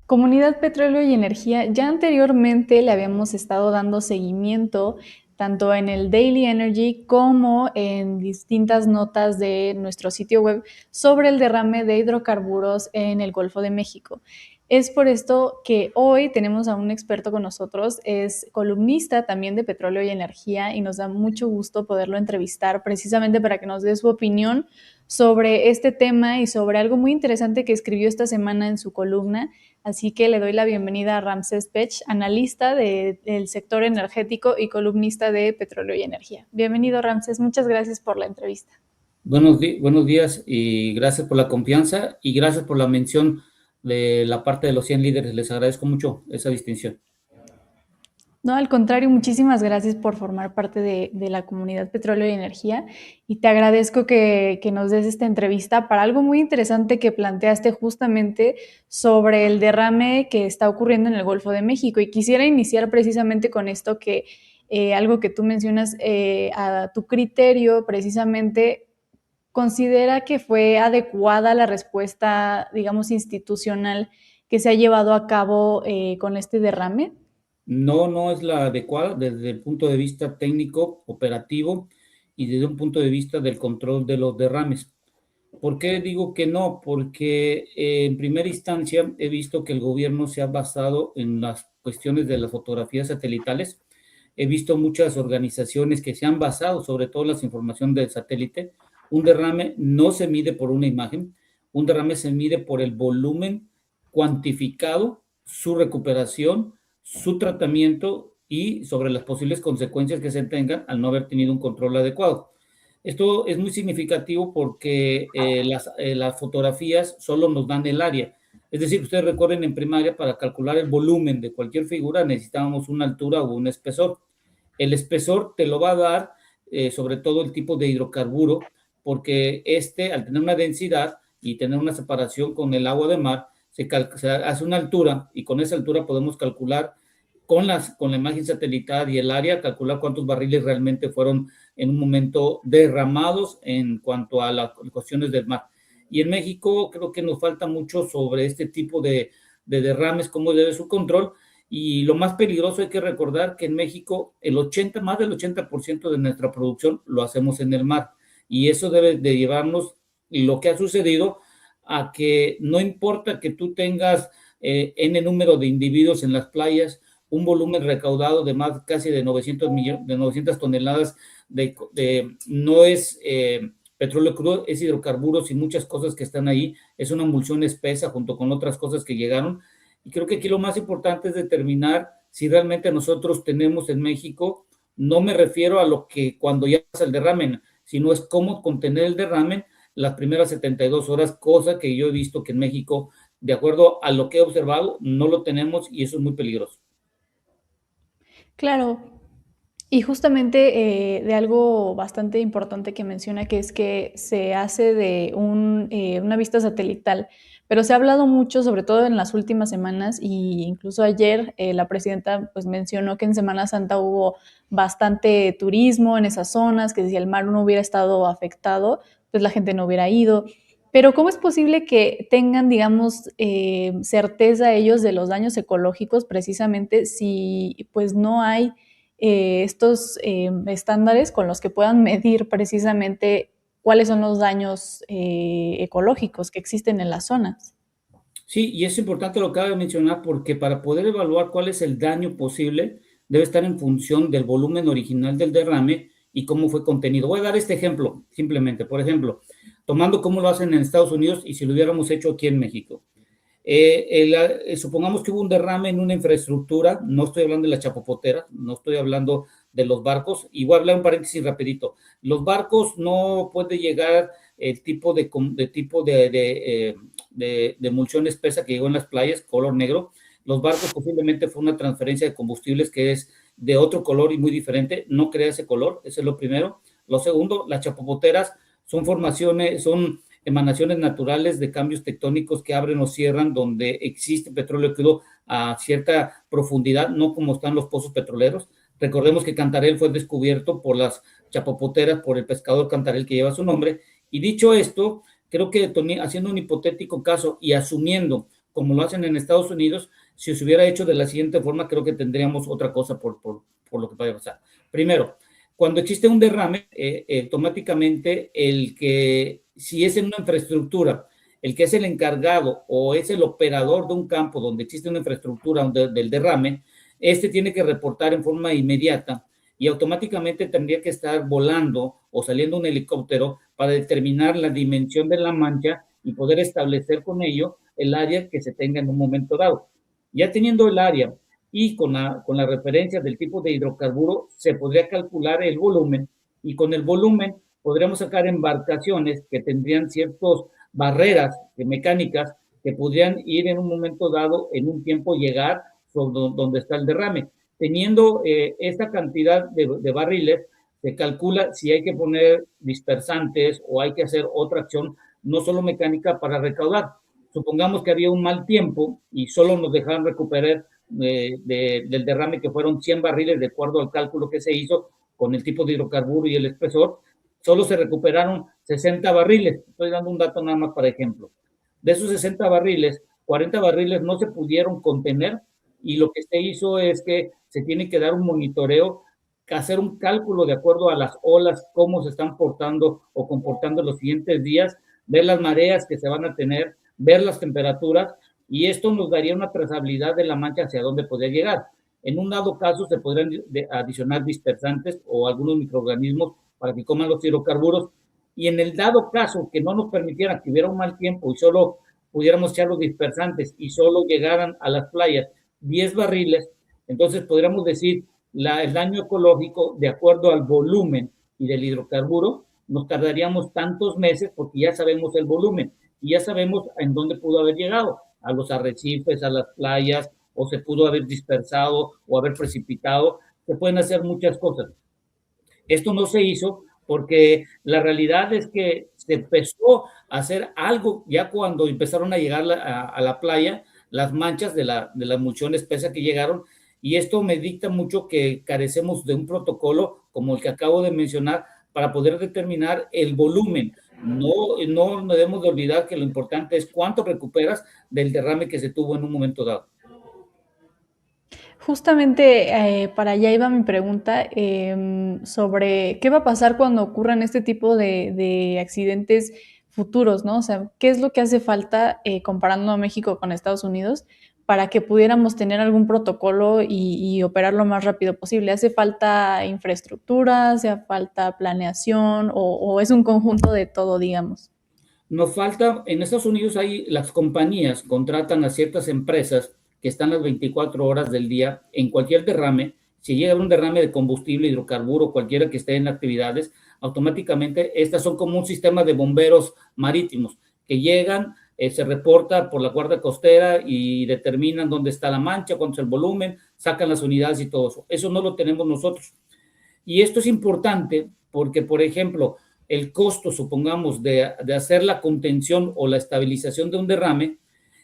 Comunidad Petróleo y Energía, ya anteriormente le habíamos estado dando seguimiento tanto en el Daily Energy como en distintas notas de nuestro sitio web sobre el derrame de hidrocarburos en el Golfo de México. Es por esto que hoy tenemos a un experto con nosotros, es columnista también de Petróleo y Energía y nos da mucho gusto poderlo entrevistar precisamente para que nos dé su opinión sobre este tema y sobre algo muy interesante que escribió esta semana en su columna. Así que le doy la bienvenida a Ramsés Pech, analista del sector energético y columnista de Petróleo y Energía. Bienvenido, Ramsés. Muchas gracias por la entrevista. Buenos días y gracias por la confianza y gracias por la mención de la parte de los 100 líderes. Les agradezco mucho esa distinción. No, al contrario, muchísimas gracias por formar parte de la comunidad Petróleo y Energía y te agradezco que nos des esta entrevista para algo muy interesante que planteaste justamente sobre el derrame que está ocurriendo en el Golfo de México. Y quisiera iniciar precisamente con esto que algo que tú mencionas a tu criterio precisamente. ¿Considera que fue adecuada la respuesta, digamos, institucional que se ha llevado a cabo con este derrame? No, no es la adecuada desde el punto de vista técnico, operativo y desde un punto de vista del control de los derrames. ¿Por qué digo que no? Porque en primera instancia he visto que el gobierno se ha basado en las cuestiones de las fotografías satelitales. He visto muchas organizaciones que se han basado sobre todo en las informaciones del satélite. Un derrame no se mide por una imagen, un derrame se mide por el volumen cuantificado, su recuperación, su tratamiento y sobre las posibles consecuencias que se tengan al no haber tenido un control adecuado. Esto es muy significativo porque las fotografías solo nos dan el área. Es decir, ustedes recuerden en primaria, para calcular el volumen de cualquier figura necesitábamos una altura o un espesor. El espesor te lo va a dar sobre todo el tipo de hidrocarburo, porque al tener una densidad y tener una separación con el agua de mar, se hace una altura y con esa altura podemos calcular con la imagen satelital y el área, calcular cuántos barriles realmente fueron en un momento derramados en cuanto a las cuestiones del mar. Y en México creo que nos falta mucho sobre este tipo de derrames, cómo debe su control. Y lo más peligroso, hay que recordar que en México más del 80% de nuestra producción lo hacemos en el mar. Y eso debe de llevarnos, lo que ha sucedido, a que no importa que tú tengas N número de individuos en las playas, un volumen recaudado de más casi de 900 toneladas no es petróleo crudo, es hidrocarburos y muchas cosas que están ahí. Es una emulsión espesa junto con otras cosas que llegaron. Y creo que aquí lo más importante es determinar si realmente nosotros tenemos en México, no me refiero a lo que cuando ya pasa el derrame, sino es cómo contener el derrame las primeras 72 horas, cosa que yo he visto que en México, de acuerdo a lo que he observado, no lo tenemos y eso es muy peligroso. Claro, y justamente de algo bastante importante que menciona, que es que se hace de una vista satelital, pero se ha hablado mucho, sobre todo en las últimas semanas, y incluso ayer la presidenta pues, mencionó que en Semana Santa hubo bastante turismo en esas zonas, que si el mar no hubiera estado afectado, pues la gente no hubiera ido. Pero ¿cómo es posible que tengan, digamos, certeza ellos de los daños ecológicos precisamente si pues no hay estos estándares con los que puedan medir precisamente cuáles son los daños ecológicos que existen en las zonas? Sí, y es importante lo que acaba de mencionar porque para poder evaluar cuál es el daño posible, debe estar en función del volumen original del derrame y cómo fue contenido. Voy a dar este ejemplo, simplemente, por ejemplo, tomando cómo lo hacen en Estados Unidos y si lo hubiéramos hecho aquí en México. Supongamos que hubo un derrame en una infraestructura, no estoy hablando de la chapopotera, no estoy hablando de los barcos, y voy a hablar un paréntesis rapidito. Los barcos no puede llegar el tipo de emulsión espesa que llegó en las playas, color negro. Los barcos posiblemente fue una transferencia de combustibles que es de otro color y muy diferente, no crea ese color, eso es lo primero. Lo segundo, las chapopoteras son emanaciones naturales de cambios tectónicos que abren o cierran donde existe petróleo crudo a cierta profundidad, no como están los pozos petroleros. Recordemos que Cantarell fue descubierto por las chapopoteras, por el pescador Cantarell que lleva su nombre. Y dicho esto, creo que haciendo un hipotético caso y asumiendo como lo hacen en Estados Unidos, si se hubiera hecho de la siguiente forma, creo que tendríamos otra cosa por lo que puede pasar. Primero, cuando existe un derrame, automáticamente si es en una infraestructura, el que es el encargado o es el operador de un campo donde existe una infraestructura del derrame, tiene que reportar en forma inmediata y automáticamente tendría que estar volando o saliendo un helicóptero para determinar la dimensión de la mancha y poder establecer con ello el área que se tenga en un momento dado. Ya teniendo el área y con la referencia del tipo de hidrocarburo, se podría calcular el volumen y con el volumen podríamos sacar embarcaciones que tendrían ciertas barreras mecánicas que podrían ir en un momento dado, en un tiempo, llegar sobre donde está el derrame. Teniendo esta cantidad de barriles, se calcula si hay que poner dispersantes o hay que hacer otra acción, no solo mecánica, para recaudar. Supongamos que había un mal tiempo y solo nos dejaron recuperar del derrame, que fueron 100 barriles de acuerdo al cálculo que se hizo con el tipo de hidrocarburo y el espesor, solo se recuperaron 60 barriles. Estoy dando un dato nada más para ejemplo. De esos 60 barriles, 40 barriles no se pudieron contener y lo que se hizo es que se tiene que dar un monitoreo, hacer un cálculo de acuerdo a las olas, cómo se están portando o comportando los siguientes días, ver las mareas que se van a tener, ver las temperaturas, y esto nos daría una trazabilidad de la mancha hacia dónde podría llegar. En un dado caso se podrían adicionar dispersantes o algunos microorganismos para que coman los hidrocarburos, y en el dado caso que no nos permitieran, que hubiera un mal tiempo y solo pudiéramos echar los dispersantes y solo llegaran a las playas 10 barriles, entonces podríamos decir el daño ecológico de acuerdo al volumen y del hidrocarburo, nos tardaríamos tantos meses porque ya sabemos el volumen y ya sabemos en dónde pudo haber llegado, a los arrecifes, a las playas, o se pudo haber dispersado o haber precipitado. Se pueden hacer muchas cosas. Esto no se hizo porque la realidad es que se empezó a hacer algo ya cuando empezaron a llegar a la playa las manchas de la emulsión espesa que llegaron, y esto me dicta mucho que carecemos de un protocolo como el que acabo de mencionar para poder determinar el volumen. No debemos de olvidar que lo importante es cuánto recuperas del derrame que se tuvo en un momento dado. Justamente, para allá iba mi pregunta, sobre qué va a pasar cuando ocurran este tipo de accidentes futuros, ¿no? O sea, ¿qué es lo que hace falta, comparando a México con Estados Unidos, para que pudiéramos tener algún protocolo y operar lo más rápido posible? ¿Hace falta infraestructura, hace falta planeación o es un conjunto de todo, digamos? Nos falta, en Estados Unidos las compañías contratan a ciertas empresas que están las 24 horas del día en cualquier derrame. Si llega un derrame de combustible, hidrocarburo, cualquiera que esté en actividades, automáticamente estas son como un sistema de bomberos marítimos que llegan, se reporta por la guardia costera y determinan dónde está la mancha, cuánto es el volumen, sacan las unidades y todo eso. Eso no lo tenemos nosotros. Y esto es importante porque, por ejemplo, el costo, supongamos, de hacer la contención o la estabilización de un derrame,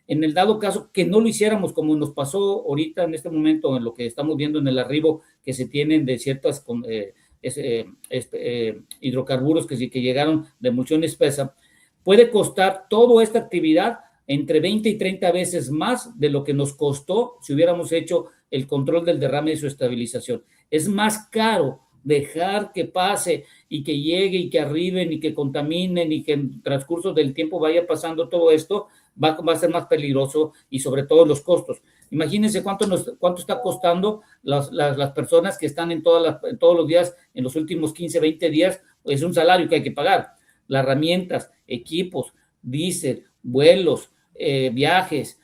en el dado caso que no lo hiciéramos como nos pasó ahorita en este momento, en lo que estamos viendo en el arribo que se tienen de ciertas hidrocarburos que llegaron de emulsión espesa, puede costar toda esta actividad entre 20 y 30 veces más de lo que nos costó si hubiéramos hecho el control del derrame y su estabilización. Es más caro dejar que pase y que llegue y que arriben y que contaminen y que en transcurso del tiempo vaya pasando todo esto, va a ser más peligroso, y sobre todo los costos. Imagínense cuánto está costando las personas que están en todos los días, en los últimos 15, 20 días, es un salario que hay que pagar. Las herramientas, equipos, diésel, vuelos, viajes,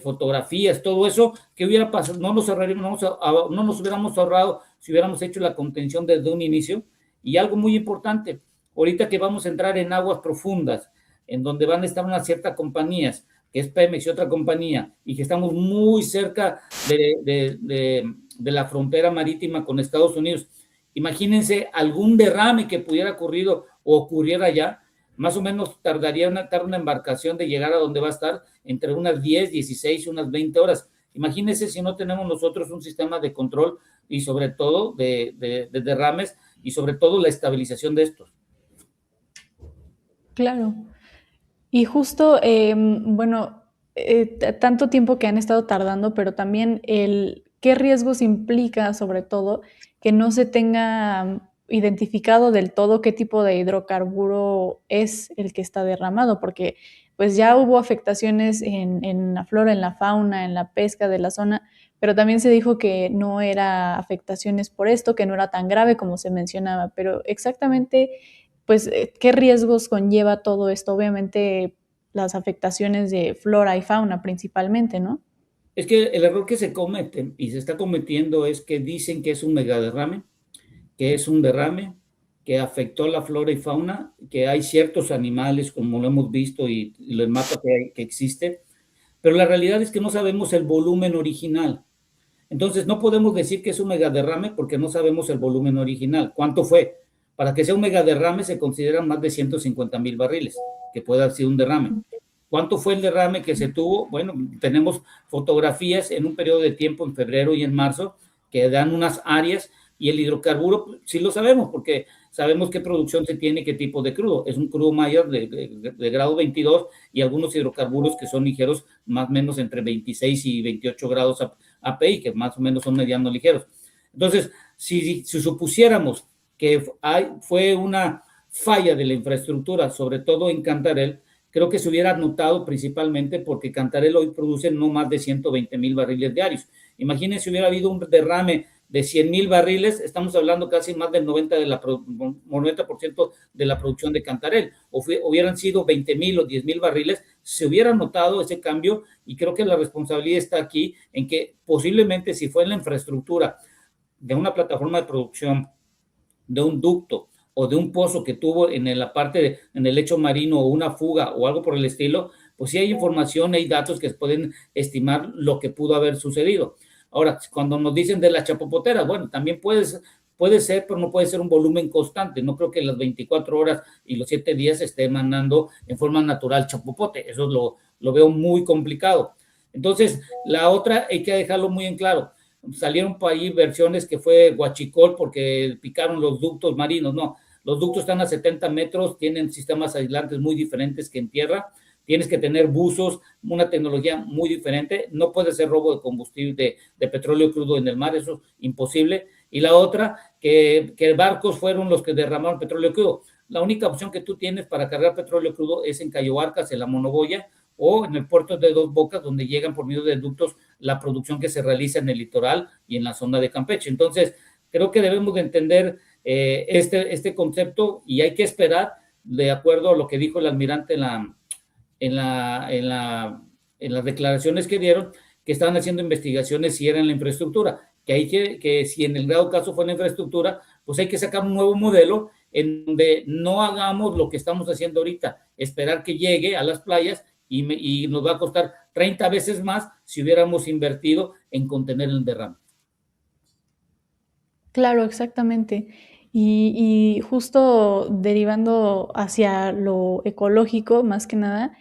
fotografías, todo eso, ¿qué hubiera pasado? No nos hubiéramos ahorrado si hubiéramos hecho la contención desde un inicio. Y algo muy importante, ahorita que vamos a entrar en aguas profundas, en donde van a estar unas ciertas compañías, que es Pemex y otra compañía, y que estamos muy cerca de la frontera marítima con Estados Unidos. Imagínense algún derrame que pudiera ocurrir o ocurriera allá, más o menos tardaría una embarcación de llegar a donde va a estar entre unas 10, 16 y unas 20 horas. Imagínense si no tenemos nosotros un sistema de control y sobre todo de derrames y sobre todo la estabilización de estos. Claro. Y justo, bueno, tanto tiempo que han estado tardando, pero también qué riesgos implica, sobre todo, que no se tenga identificado del todo qué tipo de hidrocarburo es el que está derramado, porque pues ya hubo afectaciones en la flora, en la fauna, en la pesca de la zona, pero también se dijo que no era afectaciones por esto, que no era tan grave como se mencionaba, pero exactamente, pues, ¿qué riesgos conlleva todo esto? Obviamente, las afectaciones de flora y fauna principalmente, ¿no? Es que el error que se comete y se está cometiendo es que dicen que es un megaderrame, que es un derrame que afectó la flora y fauna, que hay ciertos animales, como lo hemos visto, y el mapa que existe, pero la realidad es que no sabemos el volumen original. Entonces, no podemos decir que es un megaderrame porque no sabemos el volumen original. ¿Cuánto fue? Para que sea un megaderrame se consideran más de 150,000 barriles, que pueda haber sido un derrame. ¿Cuánto fue el derrame que se tuvo? Bueno, tenemos fotografías en un periodo de tiempo, en febrero y en marzo, que dan unas áreas, y el hidrocarburo sí lo sabemos, porque sabemos qué producción se tiene, qué tipo de crudo. Es un crudo mayor de grado 22 y algunos hidrocarburos que son ligeros, más o menos entre 26 y 28 grados API, que más o menos son medianos ligeros. Entonces, si supusiéramos que fue una falla de la infraestructura, sobre todo en Cantarell, creo que se hubiera notado principalmente porque Cantarell hoy produce no más de 120,000 barriles diarios. Imagínense si hubiera habido un derrame de 100,000 barriles, estamos hablando casi más del 90% de la producción de Cantarell, o hubieran sido 20,000 o 10,000 barriles, se hubiera notado ese cambio, y creo que la responsabilidad está aquí en que posiblemente si fue en la infraestructura de una plataforma de producción, de un ducto o de un pozo que tuvo en la parte, en el lecho marino, o una fuga o algo por el estilo, pues sí hay información, hay datos que pueden estimar lo que pudo haber sucedido. Ahora, cuando nos dicen de las chapopoteras, bueno, también puede ser, pero no puede ser un volumen constante. No creo que las 24 horas y los 7 días esté mandando en forma natural chapopote. Eso lo veo muy complicado. Entonces, la otra hay que dejarlo muy en claro. Salieron por ahí versiones que fue huachicol porque picaron los ductos marinos. No, los ductos están a 70 metros, tienen sistemas aislantes muy diferentes que en tierra. Tienes que tener buzos, una tecnología muy diferente. No puede ser robo de combustible, de petróleo crudo en el mar, eso es imposible. Y la otra, que barcos fueron los que derramaron petróleo crudo. La única opción que tú tienes para cargar petróleo crudo es en Cayo Barcas, en la Monoboya, o en el puerto de Dos Bocas, donde llegan por medio de ductos la producción que se realiza en el litoral y en la zona de Campeche. Entonces, creo que debemos de entender este concepto, y hay que esperar, de acuerdo a lo que dijo el almirante en las declaraciones que dieron, que estaban haciendo investigaciones si era en la infraestructura, que si en el dado caso fue en la infraestructura, pues hay que sacar un nuevo modelo en donde no hagamos lo que estamos haciendo ahorita, esperar que llegue a las playas, y nos va a costar 30 veces más si hubiéramos invertido en contener el derrame. Claro, exactamente. Y justo derivando hacia lo ecológico, más que nada,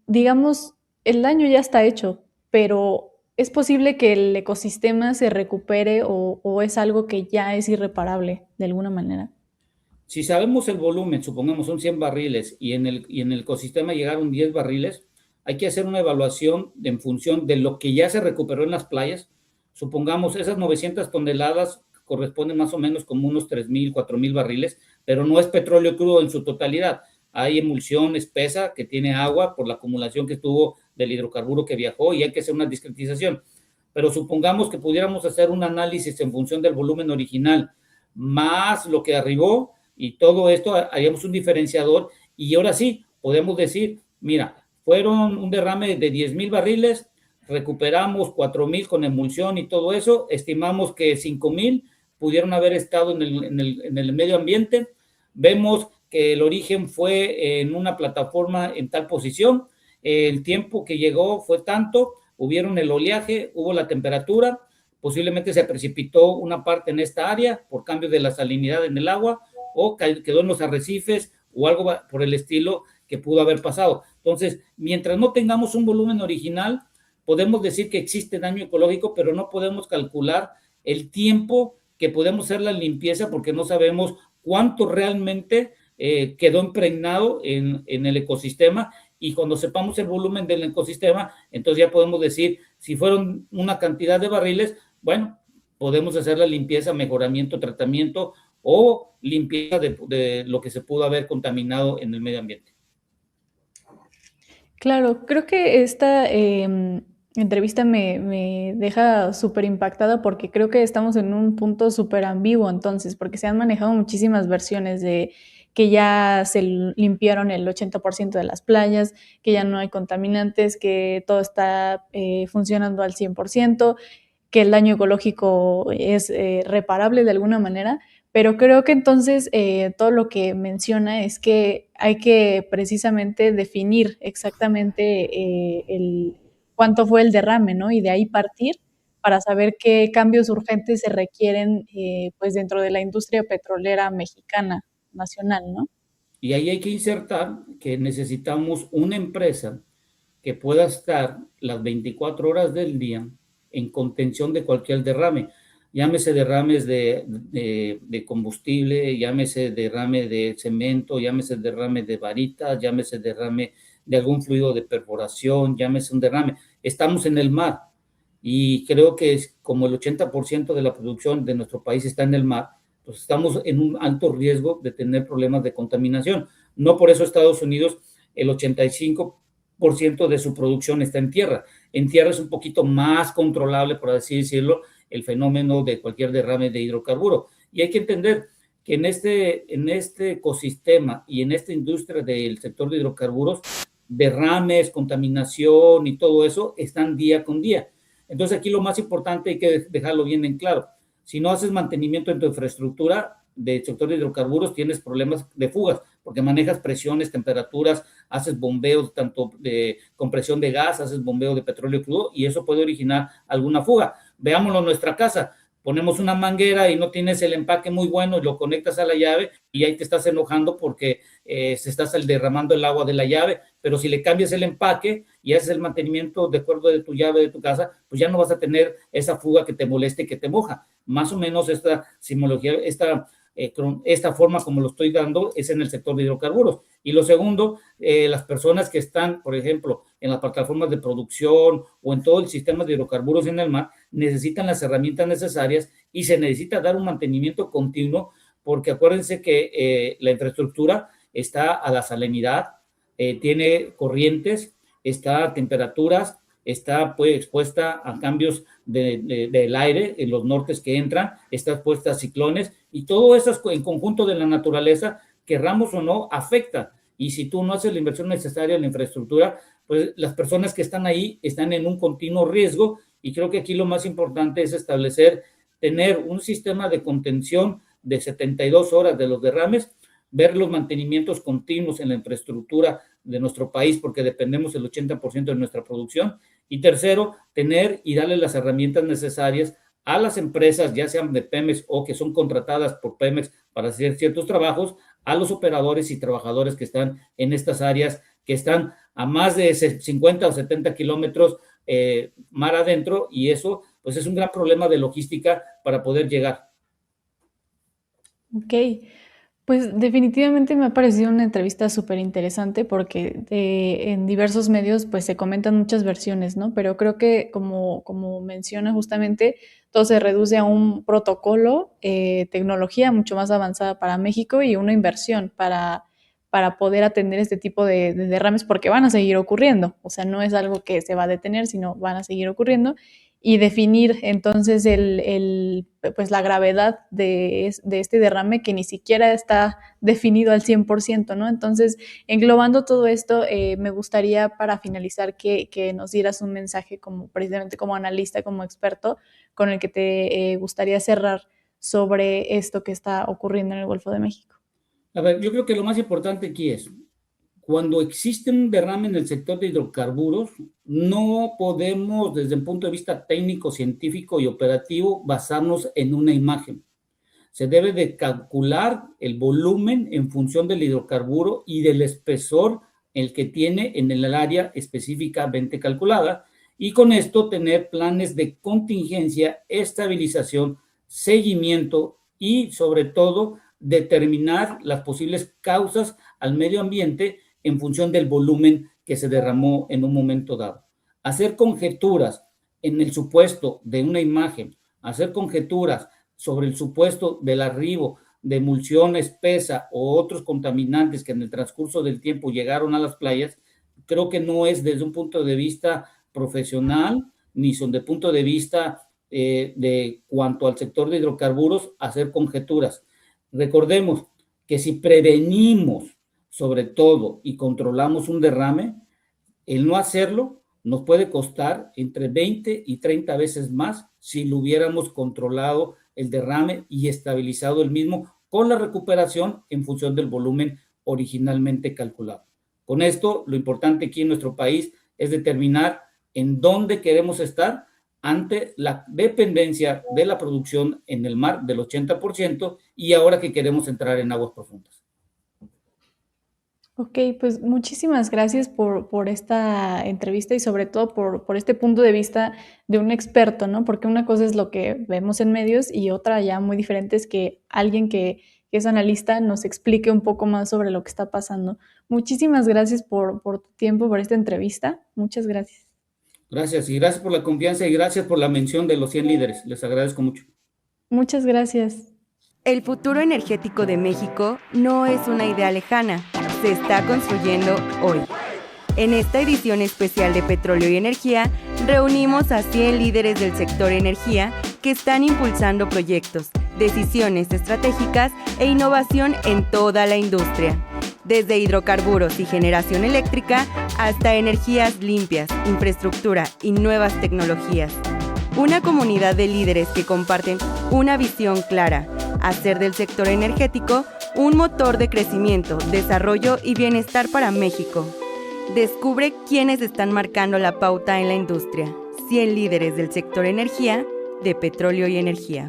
digamos, el daño ya está hecho, pero ¿es posible que el ecosistema se recupere o es algo que ya es irreparable de alguna manera? Si sabemos el volumen, supongamos son 100 barriles, y en el ecosistema llegaron 10 barriles, hay que hacer una evaluación en función de lo que ya se recuperó en las playas. Supongamos esas 900 toneladas corresponden más o menos como unos 3,000, 4,000 barriles, pero no es petróleo crudo en su totalidad. Hay emulsión espesa que tiene agua por la acumulación que tuvo del hidrocarburo que viajó, y hay que hacer una discretización. Pero supongamos que pudiéramos hacer un análisis en función del volumen original, más lo que arribó, y todo esto haríamos un diferenciador, y ahora sí podemos decir, mira, fueron un derrame de 10,000 barriles, recuperamos 4,000 con emulsión y todo eso, estimamos que 5,000 pudieron haber estado en el medio ambiente, vemos que el origen fue en una plataforma en tal posición, el tiempo que llegó fue tanto, hubieron el oleaje, hubo la temperatura, posiblemente se precipitó una parte en esta área por cambio de la salinidad en el agua, o quedó en los arrecifes o algo por el estilo que pudo haber pasado. Entonces, mientras no tengamos un volumen original, podemos decir que existe daño ecológico, pero no podemos calcular el tiempo que podemos hacer la limpieza, porque no sabemos cuánto realmente quedó impregnado en el ecosistema, y cuando sepamos el volumen del ecosistema, entonces ya podemos decir, si fueron una cantidad de barriles, bueno, podemos hacer la limpieza, mejoramiento, tratamiento o limpieza de lo que se pudo haber contaminado en el medio ambiente. Claro, creo que esta entrevista me deja súper impactada porque creo que estamos en un punto súper ambiguo entonces, porque se han manejado muchísimas versiones de que ya se limpiaron el 80% de las playas, que ya no hay contaminantes, que todo está funcionando al 100%, que el daño ecológico es reparable de alguna manera, pero creo que entonces todo lo que menciona es que hay que precisamente definir exactamente cuánto fue el derrame, ¿no? Y de ahí partir para saber qué cambios urgentes se requieren pues dentro de la industria petrolera mexicana nacional, ¿no? Y ahí hay que insertar que necesitamos una empresa que pueda estar las 24 horas del día en contención de cualquier derrame. Llámese derrames de combustible, llámese derrame de cemento, llámese derrame de varitas, llámese derrame de algún fluido de perforación, llámese un derrame. Estamos en el mar y creo que es como el 80% de la producción de nuestro país está en el mar, pues estamos en un alto riesgo de tener problemas de contaminación. No por eso Estados Unidos, el 85% de su producción está en tierra. En tierra es un poquito más controlable, por así decirlo, el fenómeno de cualquier derrame de hidrocarburo. Y hay que entender que en este ecosistema y en esta industria del sector de hidrocarburos, derrames, contaminación y todo eso están día con día. Entonces aquí lo más importante hay que dejarlo bien en claro. Si no haces mantenimiento en tu infraestructura del sector de hidrocarburos, tienes problemas de fugas, porque manejas presiones, temperaturas, haces bombeos tanto de compresión de gas, haces bombeo de petróleo crudo y eso puede originar alguna fuga. Veámoslo en nuestra casa. Ponemos una manguera y no tienes el empaque muy bueno y lo conectas a la llave y ahí te estás enojando porque se está derramando el agua de la llave, pero si le cambias el empaque y haces el mantenimiento de acuerdo de tu llave de tu casa, pues ya no vas a tener esa fuga que te moleste y que te moja. Más o menos esta simbología, esta forma como lo estoy dando es en el sector de hidrocarburos. Y lo segundo, las personas que están, por ejemplo, en las plataformas de producción o en todo el sistema de hidrocarburos en el mar, necesitan las herramientas necesarias y se necesita dar un mantenimiento continuo porque acuérdense que la infraestructura está a la salinidad, tiene corrientes, está a temperaturas, está pues, expuesta a cambios del aire, en los nortes que entran, está expuesta a ciclones y todo eso en conjunto de la naturaleza, querramos o no, afecta. Y si tú no haces la inversión necesaria en la infraestructura, pues las personas que están ahí están en un continuo riesgo y creo que aquí lo más importante es establecer, tener un sistema de contención de 72 horas de los derrames, ver los mantenimientos continuos en la infraestructura de nuestro país porque dependemos el 80% de nuestra producción. Y tercero, tener y darle las herramientas necesarias a las empresas, ya sean de Pemex o que son contratadas por Pemex para hacer ciertos trabajos, a los operadores y trabajadores que están en estas áreas, que están a más de 50 o 70 kilómetros mar adentro, y eso pues es un gran problema de logística para poder llegar. Ok, pues definitivamente me ha parecido una entrevista súper interesante porque en diversos medios pues se comentan muchas versiones, ¿no? Pero creo que como menciona justamente, todo se reduce a un protocolo, tecnología mucho más avanzada para México y una inversión para poder atender este tipo de derrames porque van a seguir ocurriendo. O sea, no es algo que se va a detener, sino van a seguir ocurriendo y definir entonces pues la gravedad de este derrame que ni siquiera está definido al 100%, ¿no? Entonces, englobando todo esto, me gustaría para finalizar que nos dieras un mensaje como precisamente como analista, como experto, con el que te gustaría cerrar sobre esto que está ocurriendo en el Golfo de México. A ver, yo creo que lo más importante aquí es, cuando existe un derrame en el sector de hidrocarburos, no podemos, desde el punto de vista técnico, científico y operativo, basarnos en una imagen. Se debe de calcular el volumen en función del hidrocarburo y del espesor el que tiene en el área específicamente calculada y con esto tener planes de contingencia, estabilización, seguimiento y sobre todo determinar las posibles causas al medio ambiente en función del volumen que se derramó en un momento dado. Hacer conjeturas en el supuesto de una imagen, hacer conjeturas sobre el supuesto del arribo de emulsión espesa o otros contaminantes que en el transcurso del tiempo llegaron a las playas, creo que no es desde un punto de vista profesional, ni son de punto de vista de cuanto al sector de hidrocarburos, hacer conjeturas. Recordemos que si prevenimos sobre todo y controlamos un derrame, el no hacerlo nos puede costar entre 20 y 30 veces más si lo hubiéramos controlado el derrame y estabilizado el mismo con la recuperación en función del volumen originalmente calculado. Con esto, lo importante aquí en nuestro país es determinar en dónde queremos estar ante la dependencia de la producción en el mar del 80% y ahora que queremos entrar en aguas profundas. Ok, pues muchísimas gracias por esta entrevista y sobre todo por este punto de vista de un experto, ¿no? Porque una cosa es lo que vemos en medios y otra ya muy diferente es que alguien que es analista nos explique un poco más sobre lo que está pasando. Muchísimas gracias por tu tiempo, por esta entrevista. Muchas gracias. Gracias, y gracias por la confianza y gracias por la mención de los 100 líderes. Les agradezco mucho. Muchas gracias. El futuro energético de México no es una idea lejana, se está construyendo hoy. En esta edición especial de Petróleo y Energía, reunimos a 100 líderes del sector energía que están impulsando proyectos, decisiones estratégicas e innovación en toda la industria. Desde hidrocarburos y generación eléctrica hasta energías limpias, infraestructura y nuevas tecnologías. Una comunidad de líderes que comparten una visión clara, hacer del sector energético un motor de crecimiento, desarrollo y bienestar para México. Descubre quiénes están marcando la pauta en la industria. 100 líderes del sector energía, de Petróleo y Energía.